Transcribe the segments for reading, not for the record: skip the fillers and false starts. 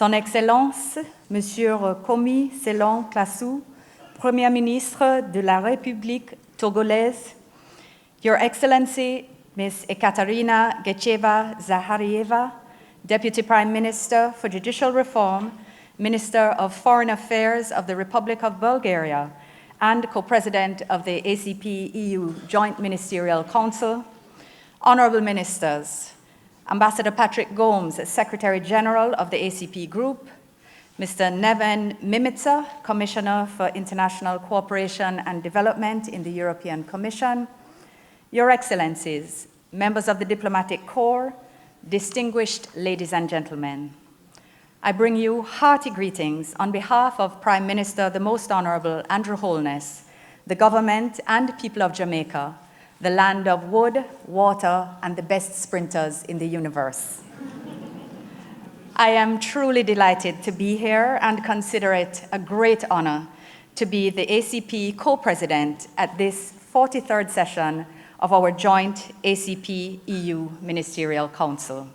Son Excellence, Monsieur Komi Selon Klasu, Premier Ministre de la République togolaise, Your Excellency, Ms. Ekaterina Gecheva-Zaharieva, Deputy Prime Minister for Judicial Reform, Minister of Foreign Affairs of the Republic of Bulgaria, and co-president of the ACP-EU Joint Ministerial Council, Honorable Ministers, Ambassador Patrick Gomes, Secretary General of the ACP Group, Mr. Neven Mimica, Commissioner for International Cooperation and Development in the European Commission, Your Excellencies, members of the Diplomatic Corps, distinguished ladies and gentlemen, I bring you hearty greetings on behalf of Prime Minister the Most Honorable Andrew Holness, the government and people of Jamaica, the land of wood, water, and the best sprinters in the universe. I am truly delighted to be here and consider it a great honor to be the ACP co-president at this 43rd session of our joint ACP-EU Ministerial Council.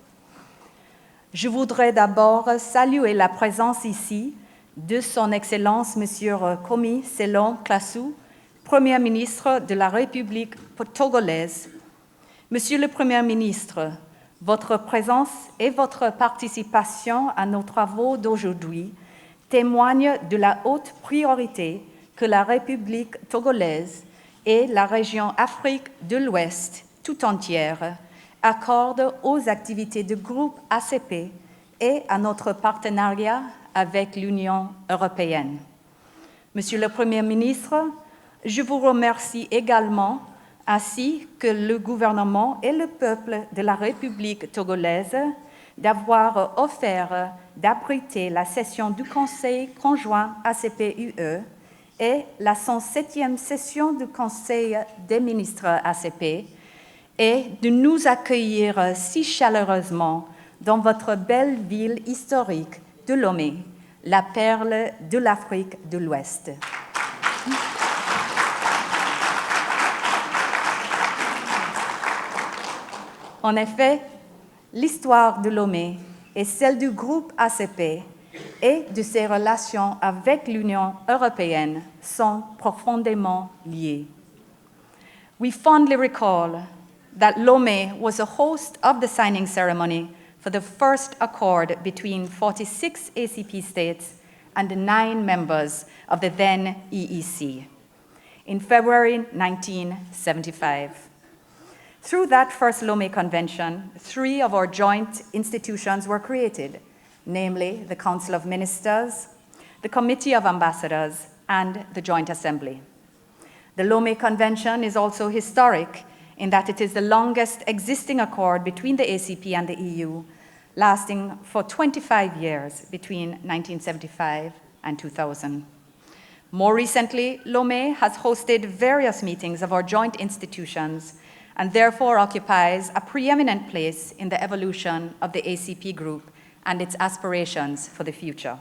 Je voudrais d'abord saluer la présence ici de Son Excellence Monsieur Komi Selon Klasu, Premier ministre de la République togolaise. Monsieur le Premier ministre, votre présence et votre participation à nos travaux d'aujourd'hui témoignent de la haute priorité que la République togolaise et la région Afrique de l'Ouest tout entière accorde aux activités du groupe ACP et à notre partenariat avec l'Union européenne. Monsieur le Premier ministre, je vous remercie également, ainsi que le gouvernement et le peuple de la République togolaise, d'avoir offert d'abriter la session du Conseil conjoint ACP-UE et la 107e session du Conseil des ministres ACP, et de nous accueillir si chaleureusement dans votre belle ville historique de Lomé, la perle de l'Afrique de l'Ouest. En effet, l'histoire de Lomé et celle du groupe ACP et de ses relations avec l'Union européenne sont profondément liées. We fondly recall that Lomé was a host of the signing ceremony for the first accord between 46 ACP states and the 9 members of the then EEC in February 1975. Through that first Lomé Convention, 3 of our joint institutions were created, namely the Council of Ministers, the Committee of Ambassadors, and the Joint Assembly. The Lomé Convention is also historic in that it is the longest existing accord between the ACP and the EU, lasting for 25 years between 1975 and 2000. More recently, Lomé has hosted various meetings of our joint institutions and therefore occupies a preeminent place in the evolution of the ACP group and its aspirations for the future.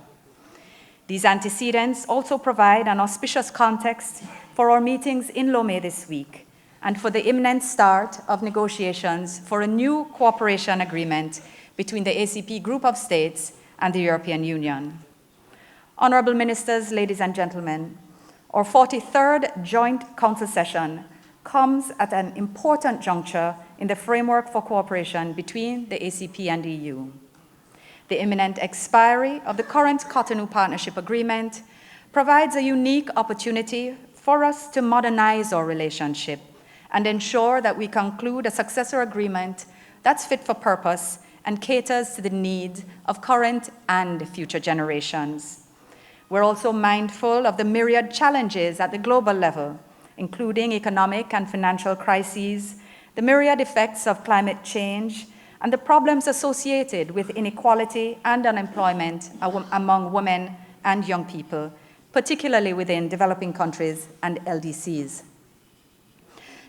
These antecedents also provide an auspicious context for our meetings in Lomé this week and for the imminent start of negotiations for a new cooperation agreement between the ACP group of states and the European Union. Honorable Ministers, ladies and gentlemen, our 43rd Joint Council session comes at an important juncture in the framework for cooperation between the ACP and the EU. The imminent expiry of the current Cotonou Partnership Agreement provides a unique opportunity for us to modernize our relationship and ensure that we conclude a successor agreement that's fit for purpose and caters to the needs of current and future generations. We're also mindful of the myriad challenges at the global level, including economic and financial crises, the myriad effects of climate change, and the problems associated with inequality and unemployment among women and young people, particularly within developing countries and LDCs.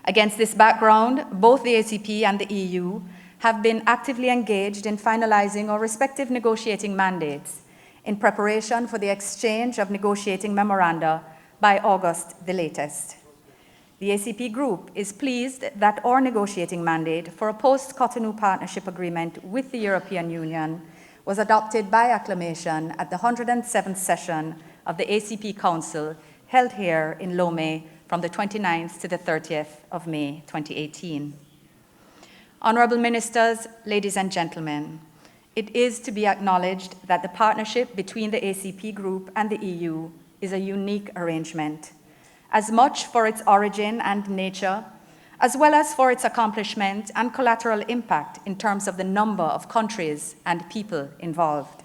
Against this background, both the ACP and the EU have been actively engaged in finalizing our respective negotiating mandates in preparation for the exchange of negotiating memoranda by August the latest. The ACP Group is pleased that our negotiating mandate for a post-Cotonou Partnership Agreement with the European Union was adopted by acclamation at the 107th session of the ACP Council held here in Lomé from the 29th to the 30th of May 2018. Honorable Ministers, ladies and gentlemen, it is to be acknowledged that the partnership between the ACP Group and the EU is a unique arrangement, as much for its origin and nature, as well as for its accomplishment and collateral impact in terms of the number of countries and people involved.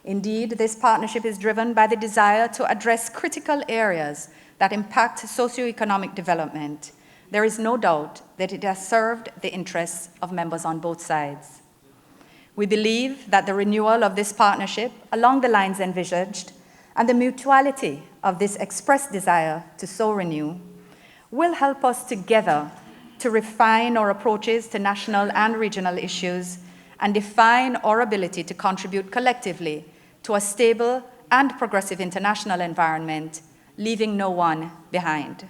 Indeed, this partnership is driven by the desire to address critical areas that impact socioeconomic development. There is no doubt that it has served the interests of members on both sides. We believe that the renewal of this partnership along the lines envisaged and the mutuality of this expressed desire to so renew will help us together to refine our approaches to national and regional issues and define our ability to contribute collectively to a stable and progressive international environment, leaving no one behind.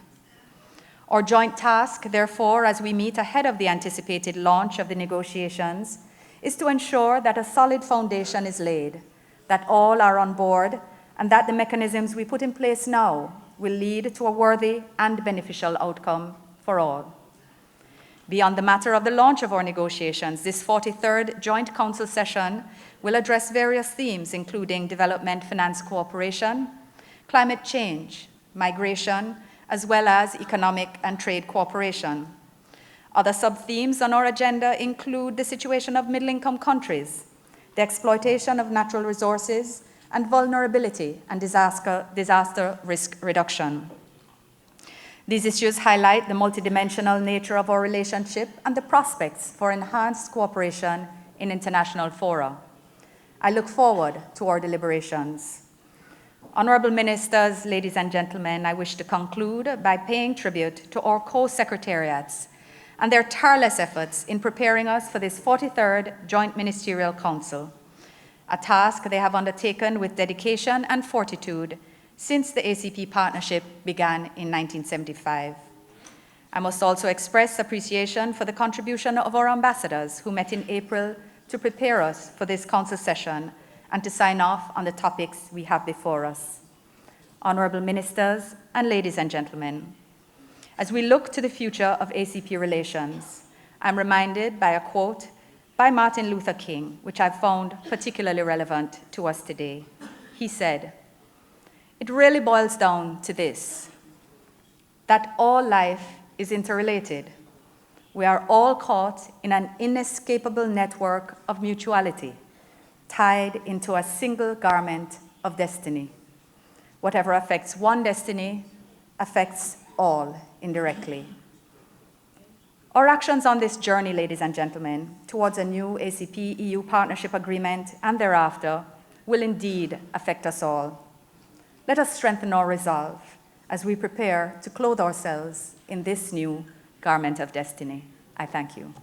Our joint task, therefore, as we meet ahead of the anticipated launch of the negotiations, is to ensure that a solid foundation is laid, that all are on board, and that the mechanisms we put in place now will lead to a worthy and beneficial outcome for all. Beyond the matter of the launch of our negotiations, this 43rd Joint Council session will address various themes, including development finance cooperation, climate change, migration, as well as economic and trade cooperation. Other sub-themes on our agenda include the situation of middle-income countries, the exploitation of natural resources, and vulnerability and disaster risk reduction. These issues highlight the multidimensional nature of our relationship and the prospects for enhanced cooperation in international fora. I look forward to our deliberations. Honorable Ministers, ladies and gentlemen, I wish to conclude by paying tribute to our co-secretariats and their tireless efforts in preparing us for this 43rd Joint Ministerial Council, a task they have undertaken with dedication and fortitude since the ACP partnership began in 1975. I must also express appreciation for the contribution of our ambassadors who met in April to prepare us for this council session and to sign off on the topics we have before us. Honorable Ministers and ladies and gentlemen, as we look to the future of ACP relations, I'm reminded by a quote by Martin Luther King, which I've found particularly relevant to us today. He said, "It really boils down to this, that all life is interrelated. We are all caught in an inescapable network of mutuality, tied into a single garment of destiny. Whatever affects one destiny affects all indirectly." Our actions on this journey, ladies and gentlemen, towards a new ACP-EU partnership agreement and thereafter will indeed affect us all. Let us strengthen our resolve as we prepare to clothe ourselves in this new garment of destiny. I thank you.